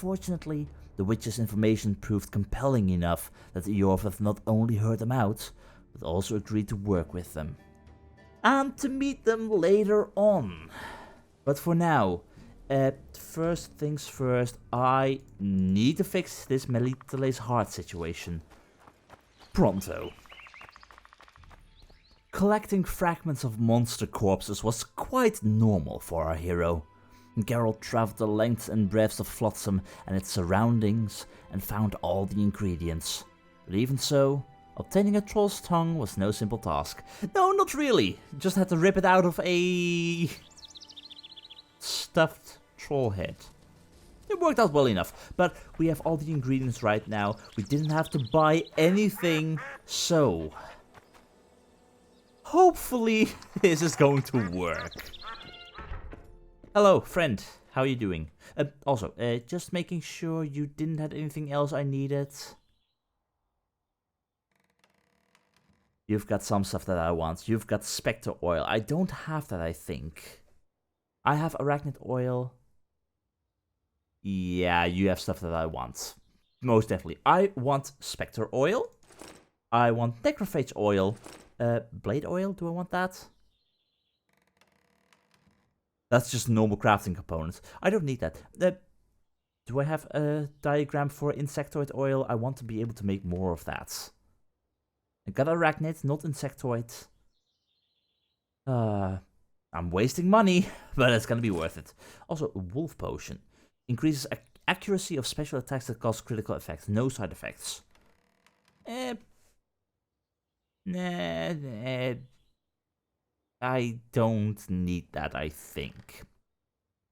unfortunately, the witch's information proved compelling enough that Iorveth not only heard them out, but also agreed to work with them. And to meet them later on. But for now, first things first, I need to fix this MELITELE'S heart situation. Pronto. Collecting fragments of monster corpses was quite normal for our hero. Geralt traveled the lengths and breadths of Flotsam and its surroundings and found all the ingredients. But even so, obtaining a troll's tongue was no simple task. No, not really. Just had to rip it out of a stuffed troll head. It worked out well enough, but we have all the ingredients right now. We didn't have to buy anything, so hopefully this is going to work. Hello, friend. How are you doing? Also, just making sure you didn't have anything else I needed. You've got some stuff that I want. You've got Spectre oil. I don't have that, I think. I have Arachnid oil. Yeah, you have stuff that I want. Most definitely. I want Spectre oil. I want Necrophage oil. Blade oil, do I want that? That's just normal crafting components. I don't need that. Do I have a diagram for insectoid oil? I want to be able to make more of that. I got Arachnid, not insectoid. I'm wasting money, but it's gonna be worth it. Also, Wolf Potion. Increases accuracy of special attacks that cause critical effects. No side effects. I don't need that, I think.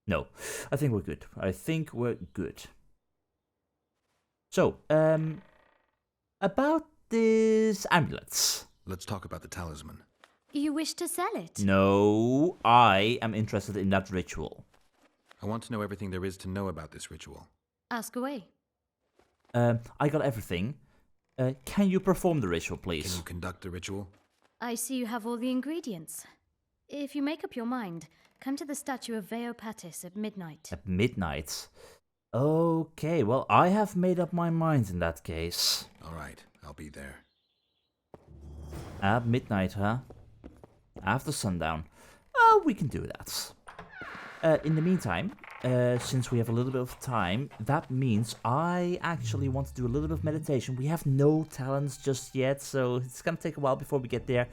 No, I think we're good. I think we're good. So, about these amulets. Let's talk about the talisman. You wish to sell it? No, I am interested in that ritual. I want to know everything there is to know about this ritual. Ask away. I got everything. Can you perform the ritual, please? Can you conduct the ritual? I see you have all the ingredients. If you make up your mind, come to the statue of Veopatis at midnight. At midnight? Okay, well, I have made up my mind in that case. All right, I'll be there. At midnight, huh? After sundown. We can do that. In the meantime, since we have a little bit of time, that means I actually want to do a little bit of meditation. We have no talents just yet, so it's gonna take a while before we get there.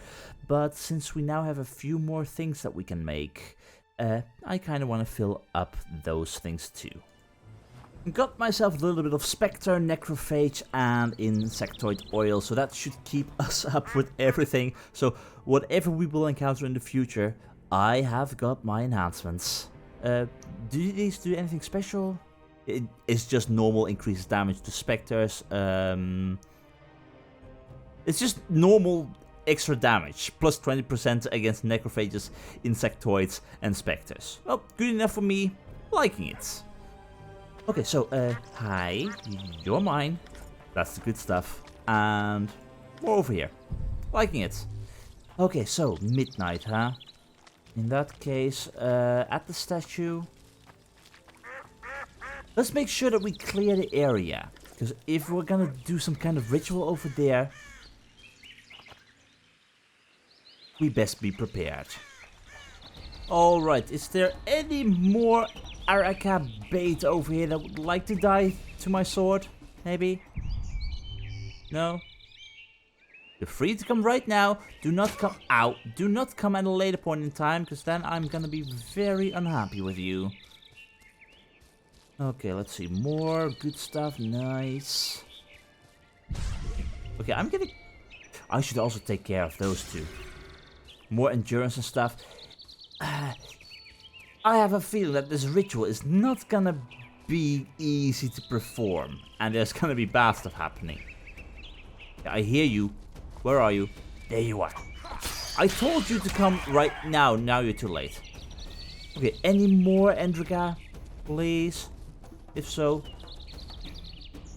But since we now have a few more things that we can make, I kind of want to fill up those things too. Got myself a little bit of Spectre, Necrophage, and Insectoid oil, so that should keep us up with everything. So whatever we will encounter in the future, I have got my enhancements. Do these do anything special? It's just normal increases damage to Spectres. It's just normal extra damage, plus 20% against Necrophages, Insectoids, and Spectres. Well, good enough for me, liking it. Okay, so, hi, you're mine. That's the good stuff. And more over here. Liking it. Okay, so, midnight, huh? In that case, at the statue, let's make sure that we clear the area. Because if we're gonna do some kind of ritual over there, we best be prepared. Alright, is there any more Araka bait over here that would like to die to my sword? Maybe? No? You're free to come right now. Do not come out. Do not come at a later point in time, because then I'm gonna be very unhappy with you. Okay, let's see. More good stuff. Nice. Okay, I should also take care of those two. More endurance and stuff. I have a feeling that this ritual is not gonna be easy to perform. And there's gonna be bad stuff happening. I hear you. Where are you? There you are. I told you to come right now. Now you're too late. Okay, any more Endriga? Please? If so,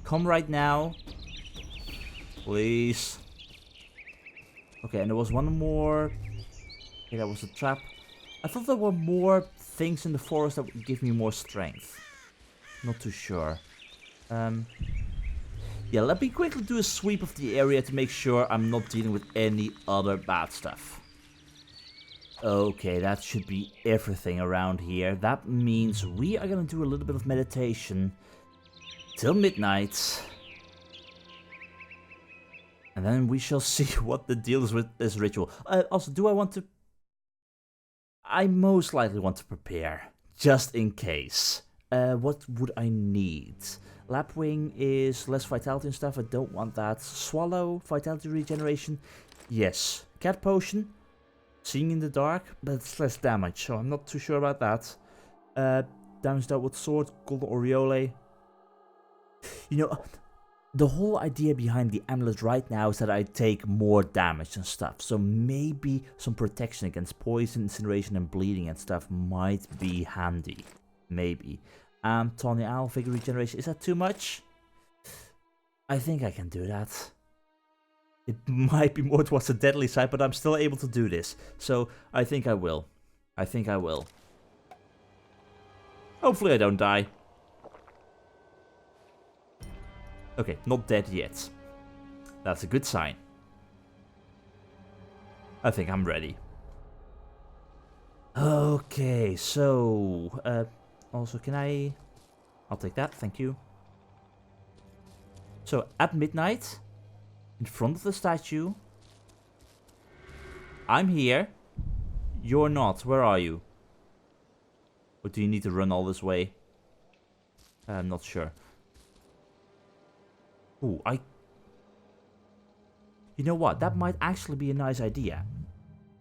come right now. Please. Okay, and there was one more. Okay, that was a trap. I thought there were more things in the forest that would give me more strength. Not too sure. Yeah, let me quickly do a sweep of the area to make sure I'm not dealing with any other bad stuff. Okay, that should be everything around here. That means we are gonna do a little bit of meditation till midnight. And then we shall see what the deal is with this ritual. Also, do I want to... I most likely want to prepare, just in case. What would I need? Lapwing is less vitality and stuff. I don't want that. Swallow, vitality regeneration. Yes. Cat potion. Seeing in the dark, but it's less damage, so I'm not too sure about that. Damage dealt with sword, golden aureole. You know, the whole idea behind the amulet right now is that I take more damage and stuff. So maybe some protection against poison, incineration, and bleeding and stuff might be handy. Maybe. Tawny Owl, Vigor Regeneration. Is that too much? I think I can do that. It might be more towards the deadly side, but I'm still able to do this. So I think I will. I think I will. Hopefully I don't die. Okay, not dead yet. That's a good sign. I think I'm ready. Okay, so... also, can I... I'll take that, thank you. So, at midnight, in front of the statue, I'm here. You're not. Where are you? Or do you need to run all this way? I'm not sure. Ooh, you know what? That might actually be a nice idea.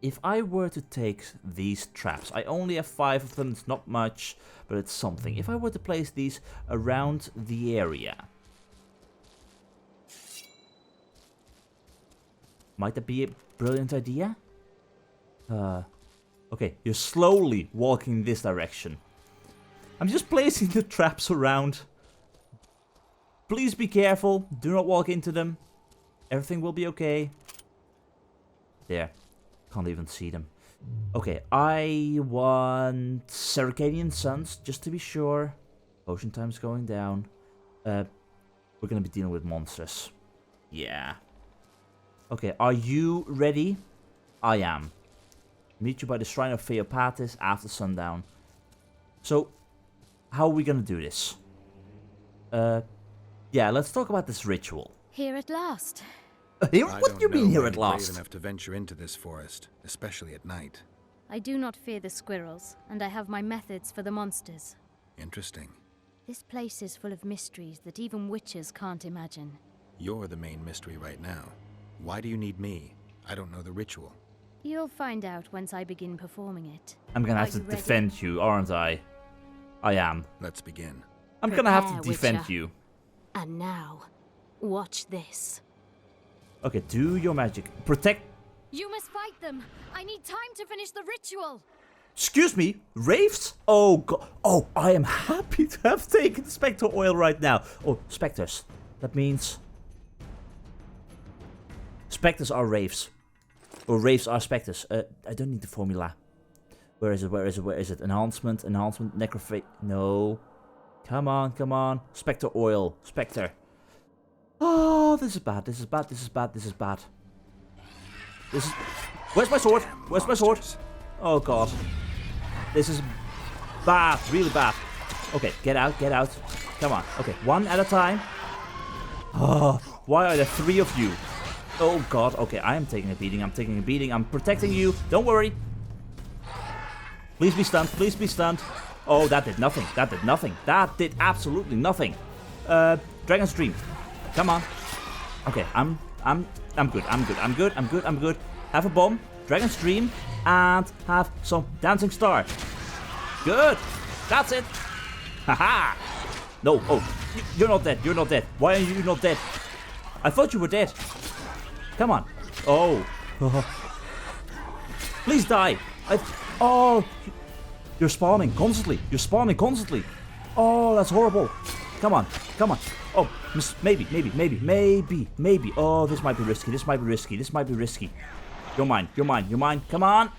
If I were to take these traps, I only have 5 of them, it's not much, but it's something. If I were to place these around the area, might that be a brilliant idea? Okay, you're slowly walking in this direction. I'm just placing the traps around. Please be careful, do not walk into them. Everything will be okay. There. Can't even see them. Okay, I want Circadian Suns, just to be sure. Potion time's going down. We're gonna be dealing with monsters. Yeah. Okay, are you ready? I am. Meet you by the Shrine of Theopatis after sundown. So, how are we gonna do this? Yeah, let's talk about this ritual. Here at last. Here? What do you mean here at last? Brave enough to venture into this forest, especially at night. I do not fear the squirrels, and I have my methods for the monsters. Interesting. This place is full of mysteries that even witches can't imagine. You're the main mystery right now. Why do you need me? I don't know the ritual. You'll find out once I begin performing it. I'm gonna have to defend you, aren't I? I am. Let's begin. I'm gonna have to Prepare, defend Witcher. you. And now, watch this. Okay, do your magic. Protect... You must fight them! I need time to finish the ritual! Excuse me? Wraiths? Oh, God. Oh, I am happy to have taken Spectre oil right now. Oh, Spectres. That means... Spectres are Wraiths. Or Wraiths are Spectres. I don't need the formula. Where is it? Where is it? Where is it? Enhancement, enhancement, necrophage. No. Come on, come on. Spectre oil. Spectre. Oh, this is bad. This is bad. This is bad. This is bad. This is... Where's my sword? Where's my sword? Oh, God. This is bad. Really bad. Okay, get out. Get out. Come on. Okay, one at a time. Oh, why are there 3 of you? Oh, God. Okay, I am taking a beating. I'm taking a beating. I'm protecting you. Don't worry. Please be stunned. Please be stunned. Oh, that did nothing. That did nothing. That did absolutely nothing. Dragon's Dream. Come on. Okay, I'm good. I'm good. Have a bomb, Dragon's Dream, and have some Dancing Star. Good. That's it. Haha. No. Oh, you're not dead. You're not dead. Why are you not dead? I thought you were dead. Come on. Oh. Please die. Oh. You're spawning constantly. You're spawning constantly. Oh, that's horrible. Come on. Come on. Oh, maybe. Oh, this might be risky. You're mine. Come on.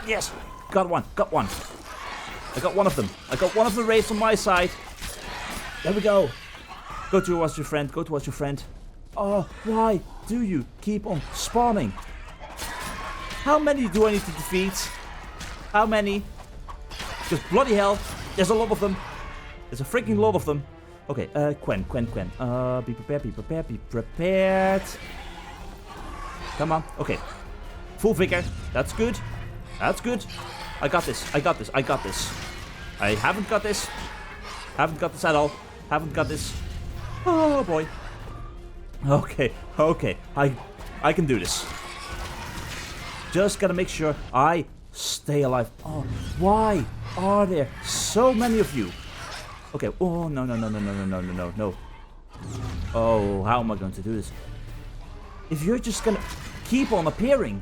Yes. Got one. I got one of them. I got one of the wraiths on my side. There we go. Go towards your friend. Go towards your friend. Oh, why do you keep on spawning? How many do I need to defeat? How many? Because bloody hell, there's a lot of them. There's a freaking lot of them. Okay, Quen. Be prepared. Come on, okay. Full vigor, that's good. I got this. I haven't got this. Haven't got this at all. Haven't got this. Oh boy. Okay. I can do this. Just gotta make sure I stay alive. Oh, why are there so many of you? Okay. Oh, no. Oh, how am I going to do this? If you're just gonna keep on appearing,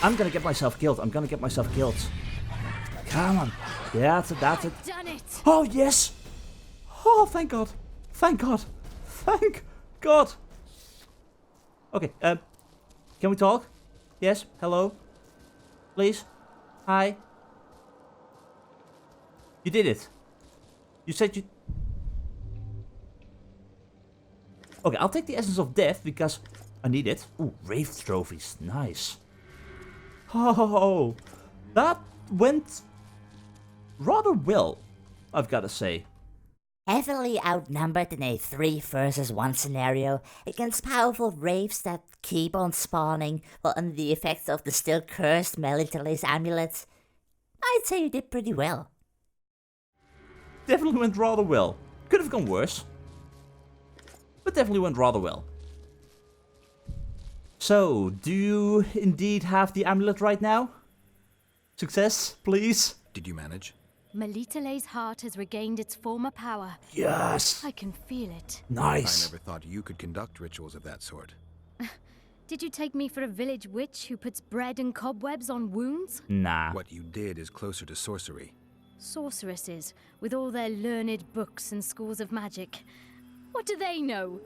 I'm gonna get myself killed. Come on. That's it. Done it. Oh, yes. Oh, thank God. Okay, can we talk? Yes, hello? Please? Hi? You did it. You said you... Okay, I'll take the Essence of Death because I need it. Ooh, Wraith Trophies. Nice. Oh, that went rather well, I've got to say. Heavily outnumbered in a 3 versus 1 scenario against powerful wraiths that keep on spawning while under the effects of the still cursed MELITELE'S amulet, I'd say you did pretty well. Definitely went rather well. Could have gone worse, but definitely went rather well. So, do you indeed have the amulet right now? Success, please? Did you manage? MELITELE'S heart has regained its former power. Yes! I can feel it. Nice! I never thought you could conduct rituals of that sort. Did you take me for a village witch who puts bread and cobwebs on wounds? Nah. What you did is closer to sorcery. Sorceresses, with all their learned books and schools of magic. What do they know?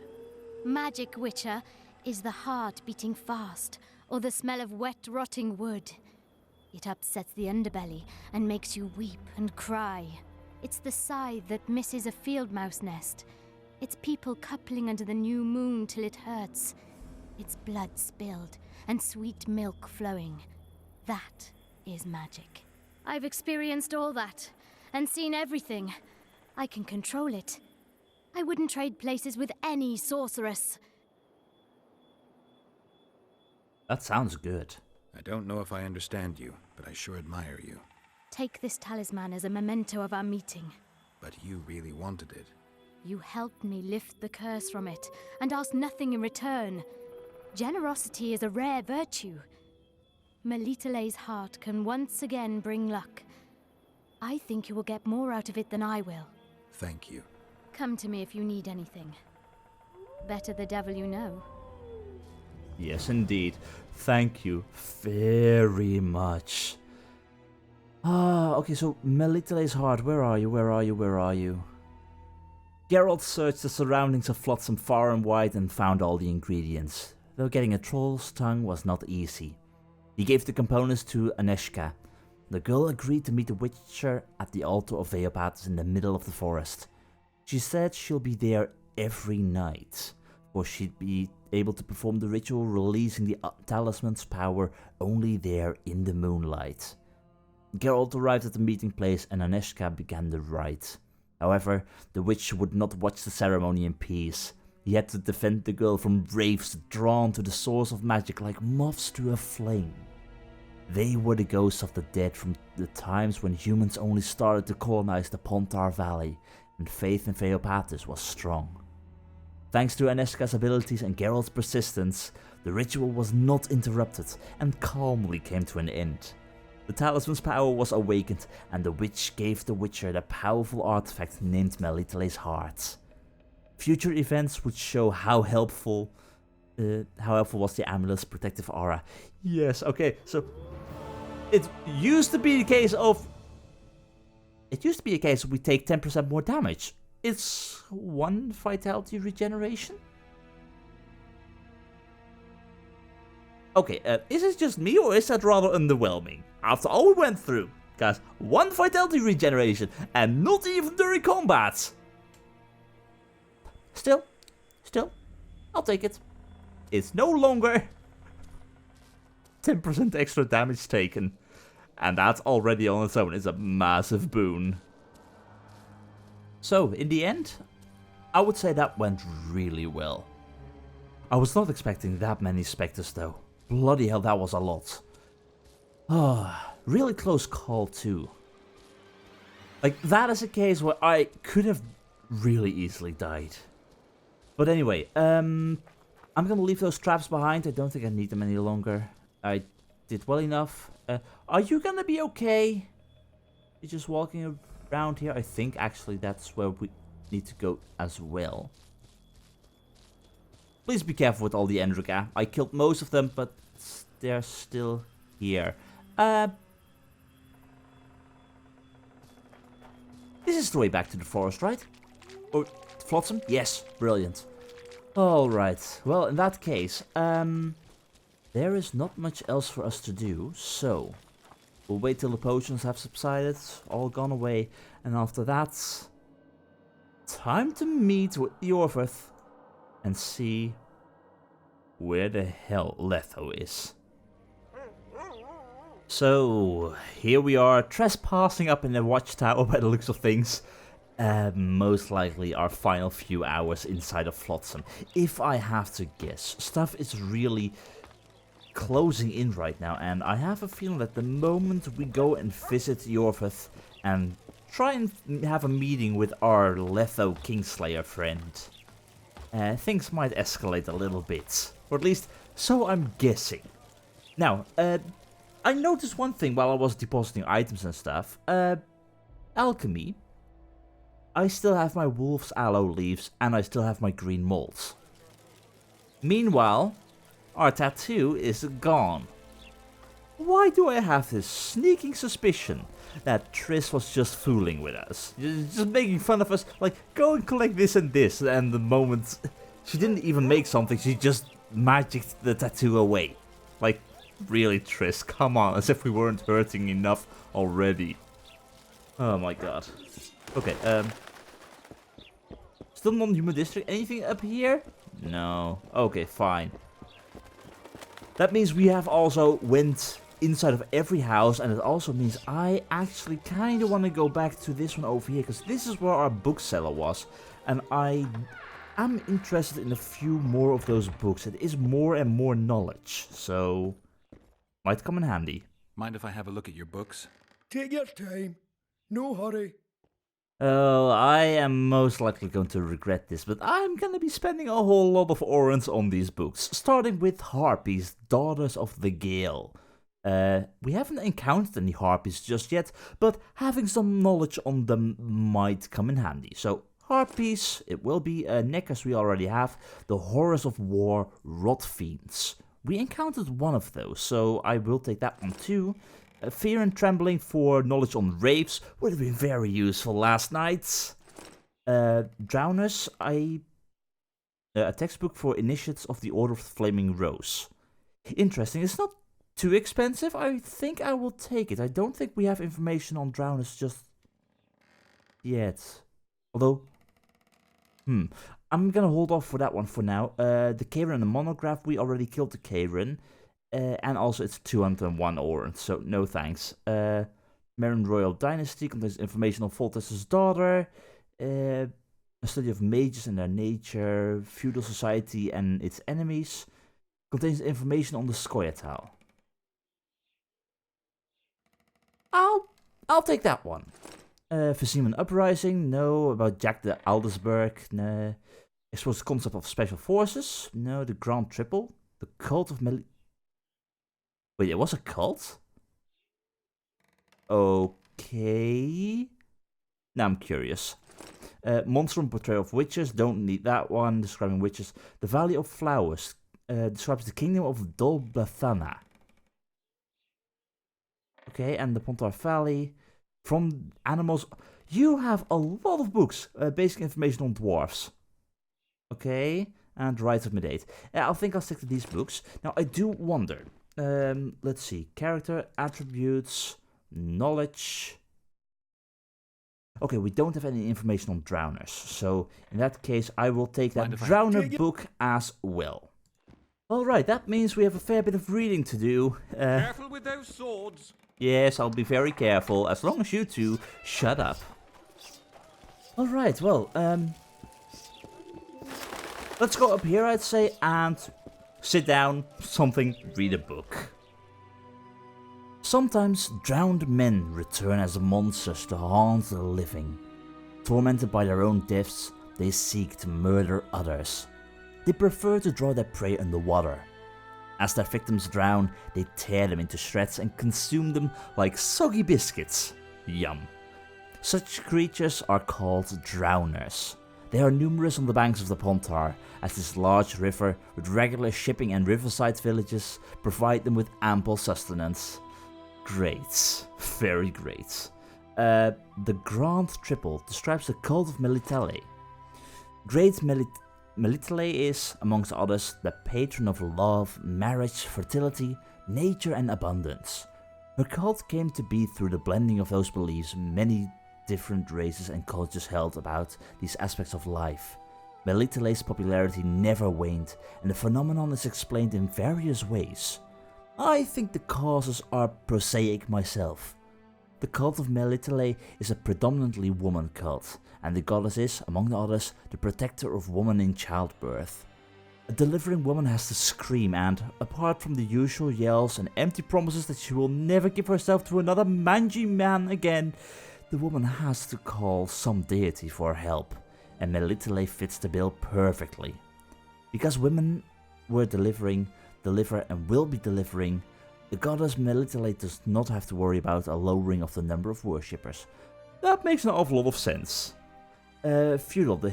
Magic, Witcher, is the heart beating fast, or the smell of wet, rotting wood. It upsets the underbelly and makes you weep and cry. It's the scythe that misses a field mouse nest. It's people coupling under the new moon till it hurts. It's blood spilled and sweet milk flowing. That is magic. I've experienced all that and seen everything. I can control it. I wouldn't trade places with any sorceress. That sounds good. I don't know if I understand you, but I sure admire you. Take this talisman as a memento of our meeting. But you really wanted it. You helped me lift the curse from it and asked nothing in return. Generosity is a rare virtue. MELITELE'S heart can once again bring luck. I think you will get more out of it than I will. Thank you. Come to me if you need anything. Better the devil you know. Yes, indeed. Thank you very much. Okay, so MELITELE'S heart. Where are you? Geralt searched the surroundings of Flotsam far and wide and found all the ingredients, though getting a troll's tongue was not easy. He gave the components to Anezka. The girl agreed to meet the Witcher at the altar of Veopatis in the middle of the forest. She said she'll be there every night, for she'd be able to perform the ritual releasing the talisman's power only there in the moonlight. Geralt arrived at the meeting place and Anezka began the rite. However, the witch would not watch the ceremony in peace. He had to defend the girl from wraiths drawn to the source of magic like moths to a flame. They were the ghosts of the dead from the times when humans only started to colonize the Pontar Valley, and faith in Veopatis was strong. Thanks to Anezka's abilities and Geralt's persistence, the ritual was not interrupted and calmly came to an end. The talisman's power was awakened, and the witch gave the Witcher the powerful artifact named MELITELE'S heart. Future events would show how helpful was the amulet's protective aura. Yes, okay, so it used to be a case we take 10% more damage. It's 1 vitality regeneration? Okay, is it just me or is that rather underwhelming? After all we went through, Guys, 1 vitality regeneration, and not even during combat. Still, I'll take it. It's no longer 10% extra damage taken. And that already on its own is a massive boon. So, in the end, I would say that went really well. I was not expecting that many specters though. Bloody hell, that was a lot. Ah, really close call too. Like, that is a case where I could have really easily died. But anyway, I'm gonna leave those traps behind. I don't think I need them any longer. I did well enough. Are you gonna be okay? You're just walking around here. I think actually that's where we need to go as well. Please be careful with all the Endrika. I killed most of them, but they're still here. This is the way back to the forest, right? Or Flotsam? Yes, brilliant. Alright, well in that case, there is not much else for us to do, so we'll wait till the potions have subsided, all gone away, and after that, time to meet with Yorvith and see where the hell Letho is. So, here we are, trespassing up in the watchtower by the looks of things. Most likely our final few hours inside of Flotsam. If I have to guess, stuff is really closing in right now, and I have a feeling that the moment we go and visit Yorvith and try and have a meeting with our Letho Kingslayer friend, things might escalate a little bit. Or at least, so I'm guessing. Now, I noticed one thing while I was depositing items and stuff. Alchemy. I still have my wolf's aloe leaves and I still have my green molds. Meanwhile, our tattoo is gone. Why do I have this sneaking suspicion that Triss was just fooling with us? Just making fun of us, like, go and collect this and this, and the moment she didn't even make something, she just magicked the tattoo away. Like, really, Triss, come on, as if we weren't hurting enough already. Oh my god. Okay, still non-human district. Anything up here? No. Okay, fine. That means we have also went inside of every house, and it also means I actually kind of want to go back to this one over here, because this is where our bookseller was, and I am interested in a few more of those books. It is more and more knowledge, so might come in handy. Mind if I have a look at your books? Take your time. No hurry. I am most likely going to regret this, but I'm gonna be spending a whole lot of orans on these books, starting with Harpies, Daughters of the Gale. We haven't encountered any Harpies just yet, but having some knowledge on them might come in handy. So, Harpies, it will be. Neckers we already have. The Horrors of War, Rot Fiends. We encountered one of those, so I will take that one too. Fear and Trembling for knowledge on Wraiths would have been very useful last night. Drowners, a textbook for Initiates of the Order of the Flaming Rose. Interesting, it's not too expensive. I think I will take it. I don't think we have information on Drowners just yet. Although, I'm gonna hold off for that one for now. The Karen and the Monograph, we already killed the Karen. And also it's 201 oran, so no thanks. Marin Royal Dynasty contains information on Voltorn's daughter. A study of mages and their nature. Feudal society and its enemies. Contains information on the Scoia'tael. I'll take that one. Viziman Uprising, no. About Jack the Aldesberg, no. Explores the concept of special forces, no. The Grand Triple. The Cult of Wait, it was a cult? Okay. Now I'm curious. Monstrum Portrayal of Witches, don't need that one. Describing witches. The Valley of Flowers describes the kingdom of Dolbathana. Okay, and the Pontar Valley. From animals. You have a lot of books. Basic information on dwarfs. Okay, and Rites of Medate. I think I'll stick to these books. Now, I do wonder. Let's see. Character, attributes, knowledge. Okay, we don't have any information on drowners, so in that case I will take that Mind if I drowner book as well. Alright, that means we have a fair bit of reading to do. Careful with those swords. Yes, I'll be very careful, as long as you two shut up. Alright, well, let's go up here, I'd say, and sit down, read a book. Sometimes drowned men return as monsters to haunt the living. Tormented by their own deaths, they seek to murder others. They prefer to draw their prey underwater. As their victims drown, they tear them into shreds and consume them like soggy biscuits. Yum. Such creatures are called drowners. They are numerous on the banks of the Pontar, as this large river with regular shipping and riverside villages provide them with ample sustenance. Great. Very great. The Grand Triple describes the cult of Melitele. Great Melitele is, amongst others, the patron of love, marriage, fertility, nature and abundance. Her cult came to be through the blending of those beliefs many different races and cultures held about these aspects of life. Melitele's popularity never waned, and the phenomenon is explained in various ways. I think the causes are prosaic myself. The cult of Melitele is a predominantly woman cult, and the goddess is, among others, the protector of women in childbirth. A delivering woman has to scream and, apart from the usual yells and empty promises that she will never give herself to another mangy man again, the woman has to call some deity for help, and Melitele fits the bill perfectly. Because women were deliver and will be delivering, the goddess Melitele does not have to worry about a lowering of the number of worshippers. That makes an awful lot of sense. Feudal, the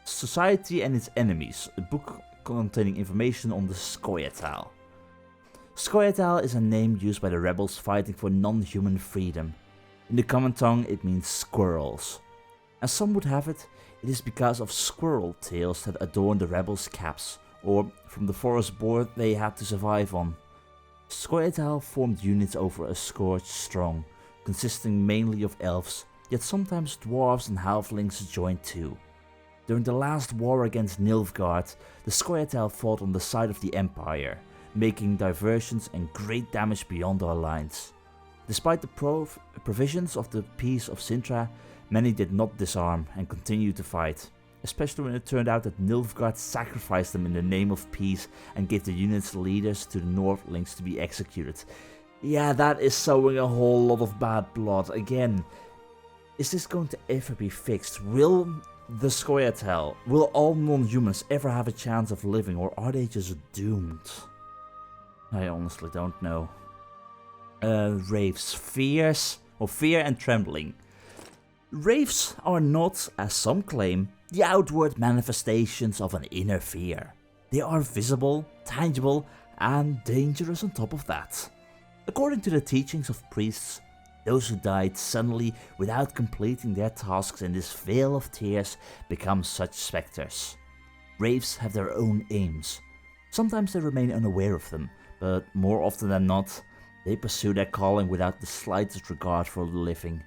Society and its Enemies, a book containing information on the Scoia'tael. Scoia'tael is a name used by the rebels fighting for non-human freedom. In the common tongue it means squirrels. As some would have it, it is because of squirrel tails that adorn the rebels' caps, or from the forest board they had to survive on. Scoia'tael formed units over a scourge strong, consisting mainly of elves, yet sometimes dwarves and halflings joined too. During the last war against Nilfgaard, the Scoia'tael fought on the side of the Empire, making diversions and great damage beyond our lines. Despite the provisions of the Peace of Sintra, many did not disarm and continued to fight, especially when it turned out that Nilfgaard sacrificed them in the name of peace and gave the unit's leaders to the Northlings to be executed. Yeah, that is sowing a whole lot of bad blood. Again, is this going to ever be fixed? Will the Scoia'tael, will all non-humans ever have a chance of living, or are they just doomed? I honestly don't know. Wraiths, fear and trembling. Wraiths are not, as some claim, the outward manifestations of an inner fear. They are visible, tangible, and dangerous on top of that. According to the teachings of priests, those who died suddenly without completing their tasks in this vale of tears become such specters. Wraiths have their own aims. Sometimes they remain unaware of them, but more often than not, they pursue their calling without the slightest regard for the living.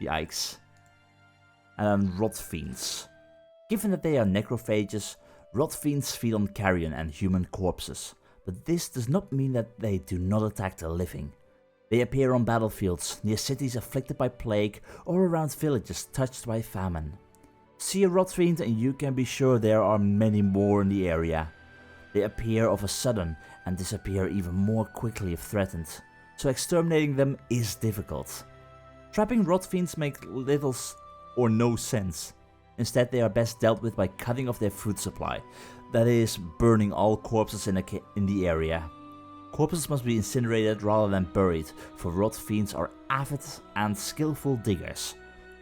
Yikes. And rot fiends. Given that they are necrophages, rot fiends feed on carrion and human corpses, but this does not mean that they do not attack the living. They appear on battlefields, near cities afflicted by plague, or around villages touched by famine. See a rot fiend and you can be sure there are many more in the area. They appear of a sudden and disappear even more quickly if threatened, so exterminating them is difficult. Trapping rot fiends make little or no sense. Instead, they are best dealt with by cutting off their food supply, that is, burning all corpses in the area. Corpses must be incinerated rather than buried, for rot fiends are avid and skillful diggers.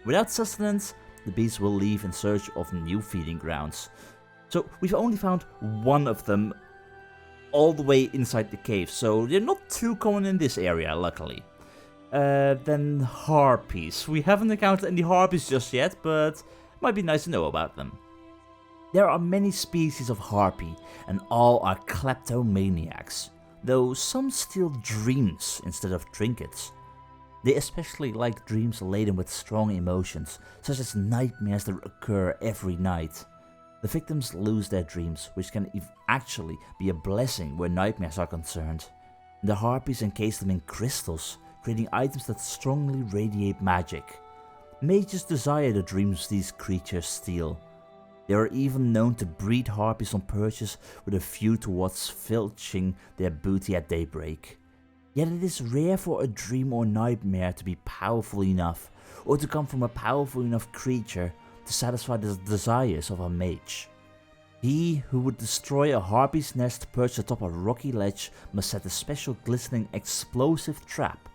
Without sustenance, the beasts will leave in search of new feeding grounds. So we've only found one of them all the way inside the cave, so they're not too common in this area, luckily. Then harpies. We haven't encountered any harpies just yet, but it might be nice to know about them. There are many species of harpy, and all are kleptomaniacs, though some steal dreams instead of trinkets. They especially like dreams laden with strong emotions, such as nightmares that occur every night. The victims lose their dreams, which can actually be a blessing where nightmares are concerned. The harpies encase them in crystals, creating items that strongly radiate magic. Mages desire the dreams these creatures steal. They are even known to breed harpies on perches with a view towards filching their booty at daybreak. Yet it is rare for a dream or nightmare to be powerful enough, or to come from a powerful enough creature to satisfy the desires of a mage. He who would destroy a harpy's nest perched atop a rocky ledge must set a special glistening explosive trap.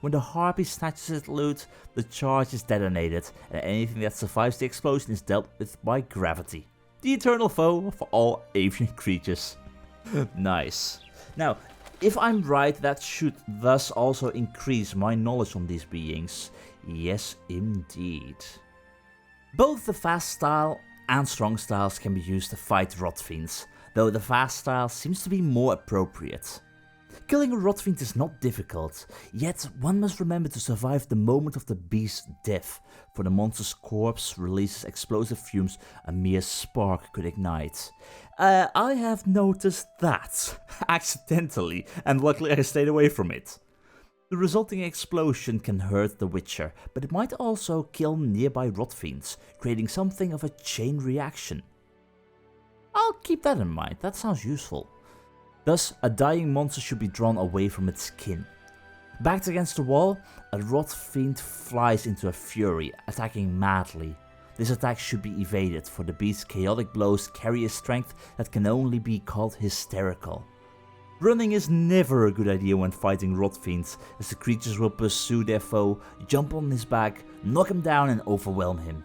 When the harpy snatches its loot, the charge is detonated, and anything that survives the explosion is dealt with by gravity, the eternal foe for all avian creatures. Nice. Now, if I'm right, that should thus also increase my knowledge on these beings. Yes, indeed. Both the fast style and strong styles can be used to fight rot fiends, though the fast style seems to be more appropriate. Killing a rot fiend is not difficult, yet one must remember to survive the moment of the beast's death, for the monster's corpse releases explosive fumes a mere spark could ignite. I have noticed that, accidentally, and luckily I stayed away from it. The resulting explosion can hurt the Witcher, but it might also kill nearby rot fiends, creating something of a chain reaction. I'll keep that in mind, that sounds useful. Thus, a dying monster should be drawn away from its kin. Backed against the wall, a rot fiend flies into a fury, attacking madly. This attack should be evaded, for the beast's chaotic blows carry a strength that can only be called hysterical. Running is never a good idea when fighting rot fiends, as the creatures will pursue their foe, jump on his back, knock him down and overwhelm him.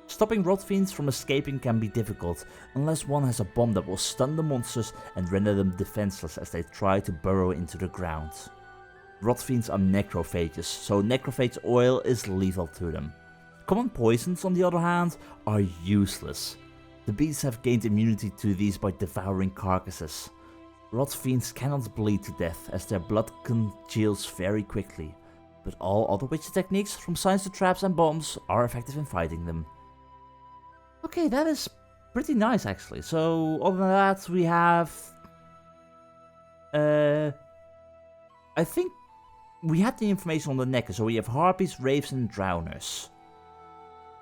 Stopping rot fiends from escaping can be difficult, unless one has a bomb that will stun the monsters and render them defenseless as they try to burrow into the ground. Rot fiends are necrophages, so necrophage oil is lethal to them. Common poisons, on the other hand, are useless. The beasts have gained immunity to these by devouring carcasses. Rot fiends cannot bleed to death, as their blood congeals very quickly, but all other witcher techniques, from signs to traps and bombs, are effective in fighting them. Okay, that is pretty nice actually. So, other than that, we have... I think we had the information on the neck, so we have harpies, wraiths and drowners.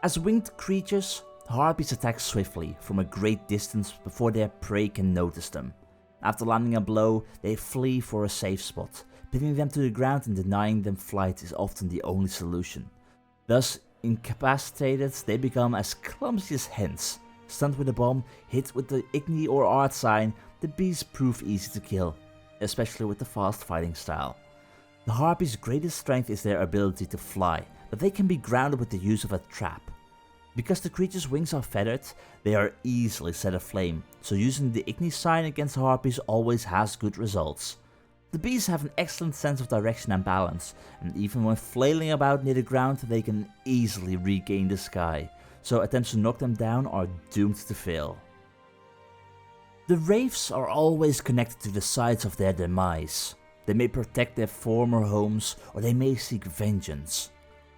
As winged creatures, harpies attack swiftly, from a great distance before their prey can notice them. After landing a blow, they flee for a safe spot. Pinning them to the ground and denying them flight is often the only solution. Thus, incapacitated, they become as clumsy as hens. Stunned with a bomb, hit with the Igni or Art sign, the beasts prove easy to kill, especially with the fast fighting style. The harpies' greatest strength is their ability to fly, but they can be grounded with the use of a trap. Because the creature's wings are feathered, they are easily set aflame, so using the Igni sign against harpies always has good results. The beasts have an excellent sense of direction and balance, and even when flailing about near the ground they can easily regain the sky, so attempts to knock them down are doomed to fail. The wraiths are always connected to the sites of their demise. They may protect their former homes, or they may seek vengeance.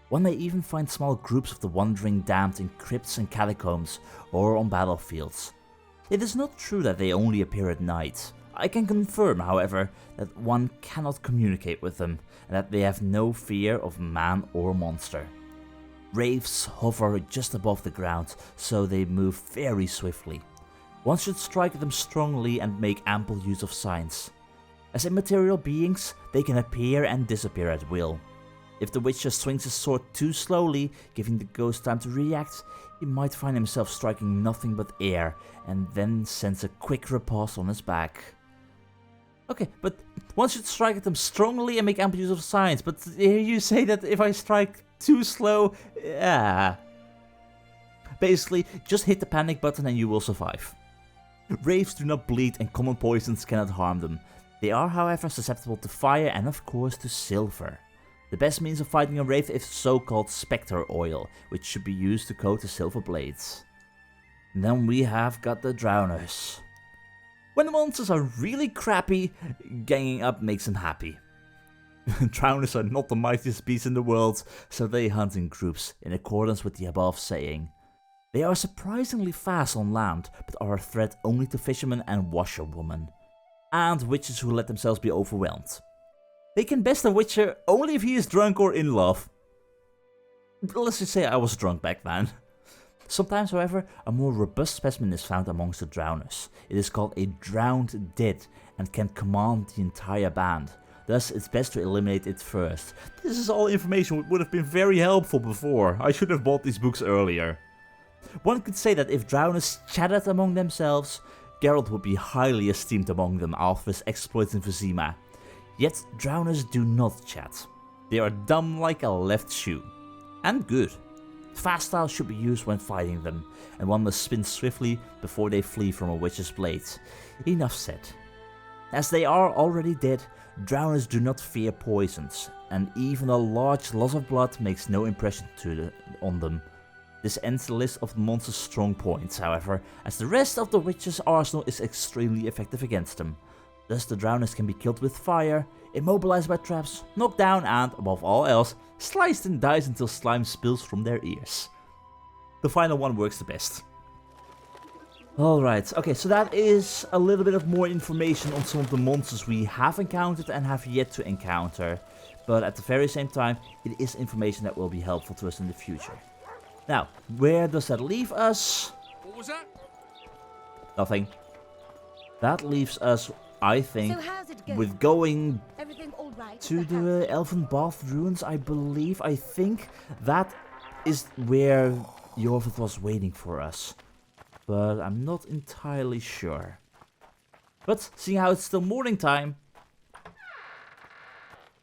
One may even find small groups of the wandering damned in crypts and catacombs, or on battlefields. It is not true that they only appear at night. I can confirm, however, that one cannot communicate with them, and that they have no fear of man or monster. Wraiths hover just above the ground, so they move very swiftly. One should strike them strongly and make ample use of signs. As immaterial beings, they can appear and disappear at will. If the Witcher swings his sword too slowly, giving the ghost time to react, he might find himself striking nothing but air, and then sends a quick riposte on his back. Okay, but one should strike at them strongly and make ample use of signs, but here you say that if I strike too slow, basically, just hit the panic button and you will survive. Wraiths do not bleed and common poisons cannot harm them. They are, however, susceptible to fire and of course to silver. The best means of fighting a wraith is so-called spectre oil, which should be used to coat the silver blades. And then we have got the drowners. When the monsters are really crappy, ganging up makes them happy. Drowners are not the mightiest beasts in the world, so they hunt in groups, in accordance with the above saying. They are surprisingly fast on land, but are a threat only to fishermen and washerwomen, and witches who let themselves be overwhelmed. They can best a witcher only if he is drunk or in love. Let's just say I was drunk back then. Sometimes, however, a more robust specimen is found amongst the drowners. It is called a drowned dead and can command the entire band. Thus, it's best to eliminate it first. This is all information which would have been very helpful before. I should have bought these books earlier. One could say that if drowners chatted among themselves, Geralt would be highly esteemed among them after his exploits in Vizima. Yet, drowners do not chat. They are dumb like a left shoe. And good. Fast style should be used when fighting them, and one must spin swiftly before they flee from a witch's blade. Enough said. As they are already dead, drowners do not fear poisons, and even a large loss of blood makes no impression on them. This ends the list of the monster's strong points, however, as the rest of the witch's arsenal is extremely effective against them. Thus the drowners can be killed with fire, immobilized by traps, knocked down and, above all else, sliced and diced until slime spills from their ears. The final one works the best. Alright, okay, so that is a little bit of more information on some of the monsters we have encountered and have yet to encounter. But at the very same time, it is information that will be helpful to us in the future. Now, where does that leave us? What was that? Nothing. That leaves us, I think, So how's it going? with going Everything all right? to the Elven Bath Ruins, I believe. I think that is where Jorvith was waiting for us. But I'm not entirely sure. But seeing how it's still morning time,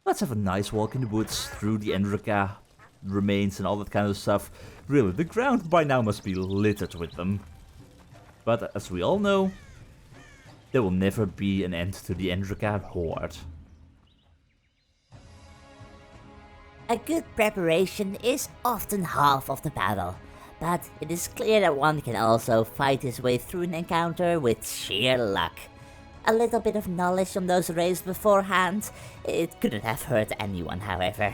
let's have a nice walk in the woods through the Anezka remains and all that kind of stuff. Really, the ground by now must be littered with them. But as we all know, there will never be an end to the Anezka horde. A good preparation is often half of the battle, but it is clear that one can also fight his way through an encounter with sheer luck. A little bit of knowledge on those raids beforehand, it couldn't have hurt anyone, however.